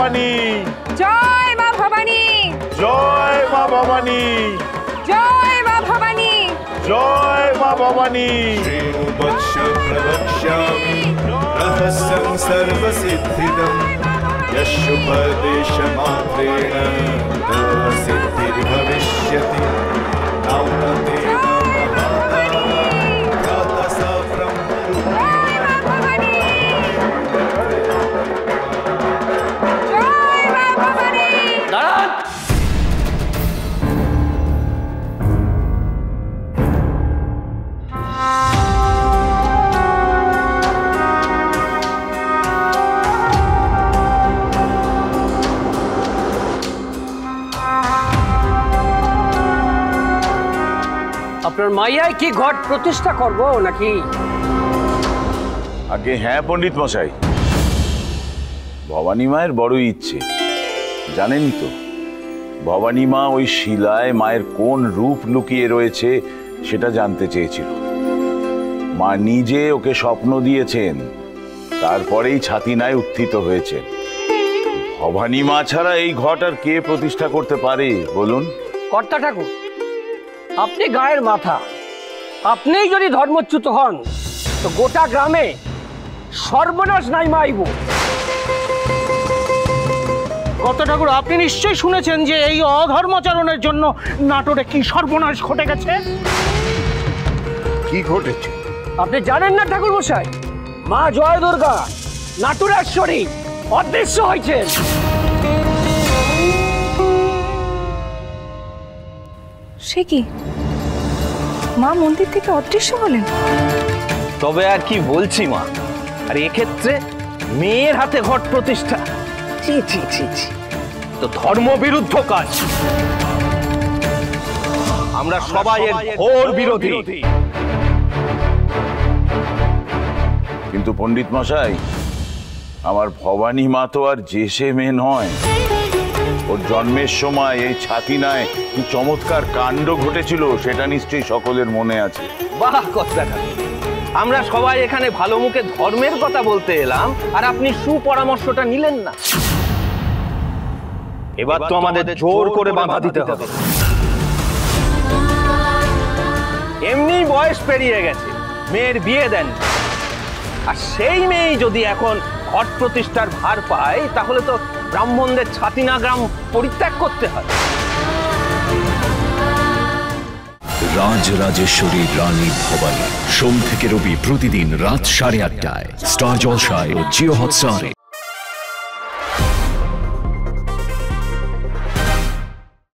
ভবানী, জয় মা ভবানী, জয় মা ভবানী, জয় মা ভবানী, জয় মা ভবানী। प्रवक्ष्यामि रहस्यं सर्वसिद्धिदं यशुपदेशमात्रेण सिद्धिर्भविष्यति। আপনার মাইয়ায় কি ঘট প্রতিষ্ঠা করব নাকি? আগে হ্যাঁ পণ্ডিত মশাই, ভবানী মায়ের বড়ই ইচ্ছে। জানেনই তো, ভবানী মা ওই শিলায় মায়ের কোন রূপ লুকিয়ে রয়েছে সেটা জানতে চেয়েছিল। মা নিজে ওকে স্বপ্ন দিয়েছেন, তারপরেই ছাতিনায় উত্থিত হয়েছে। ভবানী মা ছাড়া এই ঘট আর কে প্রতিষ্ঠা করতে পারে বলুন? কর্তা ঠাকুর, আপনি গায়ের মাথা, আপনিই যদি ধর্মচ্যুত হন তো গোটা গ্রামে সর্বনাশ নাই মাইব। কর্তা ঠাকুর, আপনি নিশ্চয়ই শুনেছেন যে এই অধর্মাচরণের জন্য নাটোরে কি সর্বনাশ ঘটে গেছে। কি ঘটেছে আপনি জানেন না ঠাকুর মশাই? মা জয় দুর্গা নাটুরেশ্বরী অদৃশ্য হয়েছে। সে কি, মা মন্দির থেকে অদৃশ্য হলেন? তবে আর কি বলছি মা, আর এক্ষেত্রে মেয়ের হাতে ঘট প্রতিষ্ঠা, ছি ছি ছি ছি, তো ধর্মবিরুদ্ধ কাজ। আমরা সবাই এর ঘোর বিরোধী। কিন্তু পণ্ডিত মশাই, আমার ভবানী মা তো আর যে সে মেয়ে নয়। ওর জন্মের সময় এই ছাতিনায় কি চমৎকার কাণ্ড ঘটেছিল সেটা নিশ্চয়ই সকলের মনে আছে। বাহ কর্তা ঠাকুর, আমরা সবাই এখানে ভালো মুখে ধর্মের কথা বলতে এলাম, আর আপনি সুপরামর্শটা নিলেন না। এবার তো আমাদের জোর করে বাধা দিতে হবে। এমনি বয়স পেরিয়ে গেছে, মেয়ের বিয়ে দেন, আর সেই মেয়েই যদি এখন ঘট প্রতিষ্ঠার ভার পায় তাহলে তো ব্রাহ্মণদের ছাতিনা গ্রাম পরিত্যাগ করতে হয়। রাজরাজেশ্বরী রানী ভবানী, সোম থেকে রবি প্রতিদিন রাত 8:30টায় স্টার জলসায় ও জিও হটস্টারে।